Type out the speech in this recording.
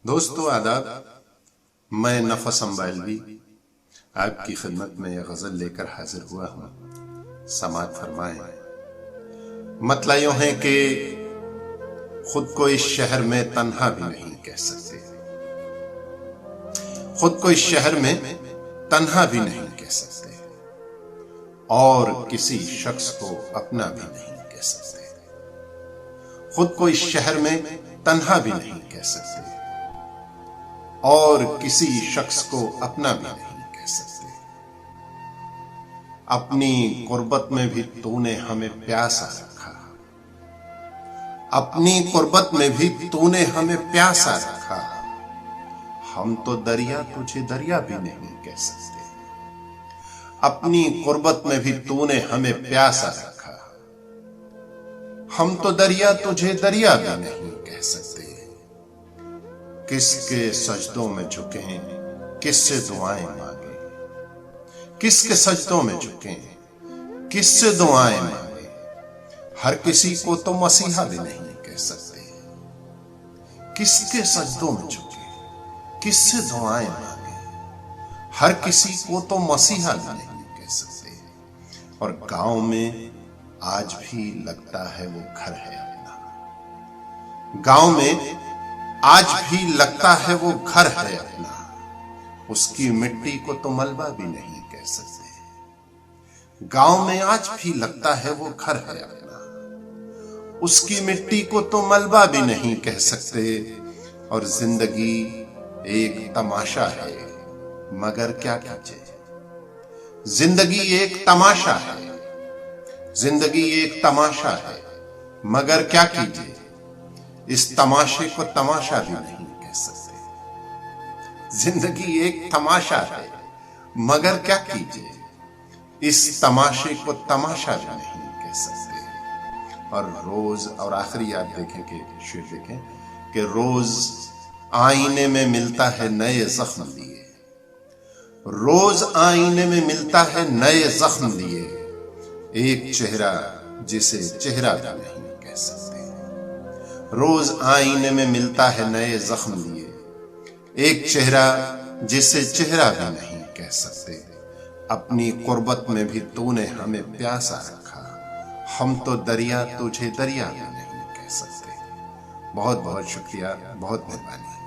दोस्तों आदाब, मैं नफस अंबालवी आपकी खिदमत में यह गजल लेकर हाजिर हुआ हूं। समात फरमाएं। मतला यूं है कि खुद को इस शहर में तन्हा भी नहीं कह सकते, खुद को इस शहर में तन्हा भी नहीं कह सकते और किसी शख्स को अपना भी नहीं कह सकते। खुद को इस शहर में तन्हा भी नहीं कह सकते और किसी शख्स को अपना भी नहीं कह सकते। अपनी गुर्बत में भी तूने हमें प्यासा रखा, अपनी गुर्बत में भी तूने हमें प्यासा रखा। हम तो दरिया तुझे दरिया भी नहीं कह सकते। अपनी गुर्बत में भी तूने हमें प्यासा रखा। हम तो दरिया तुझे दरिया भी नहीं कह सकते। किसके सजदों में झुके, किससे दुआएं मांगे, किसके सजदों में झुके, किससे दुआएं मांगे। हर किसी को तो मसीहा भी नहीं कह सकते। किसके सजदों में झुके, किससे दुआएं मांगे। हर किसी को तो मसीहा भी नहीं कह सकते। और गांव में आज भी लगता है वो घर है अपना। गांव में आज भी लगता है वो घर है अपना। उसकी मिट्टी को तो मलबा भी नहीं कह सकते। गांव में आज भी लगता है वो घर है अपना। उसकी मिट्टी को तो मलबा भी नहीं कह सकते। और जिंदगी एक तमाशा है मगर क्या कीजिए। जिंदगी एक तमाशा है, जिंदगी एक तमाशा है मगर क्या कीजिए। इस तमाशे को तमाशा भी नहीं कह सकते। जिंदगी एक तमाशा है मगर क्या कीजिए। इस तमाशे को तमाशा भी नहीं कह सकते। और रोज, और आखिरी आप देखें कि शेर देखें कि रोज आईने में मिलता है नए जख्म लिए। रोज आईने में मिलता है नए जख्म लिए। एक चेहरा जिसे चेहरा भी नहीं कह सकते। रोज आईने में मिलता है नए जख्म लिए। एक चेहरा जिसे चेहरा भी नहीं कह सकते। अपनी कुर्बत में भी तूने हमें प्यासा रखा। हम तो दरिया तुझे दरिया भी नहीं कह सकते। बहुत बहुत शुक्रिया, बहुत मेहरबानी।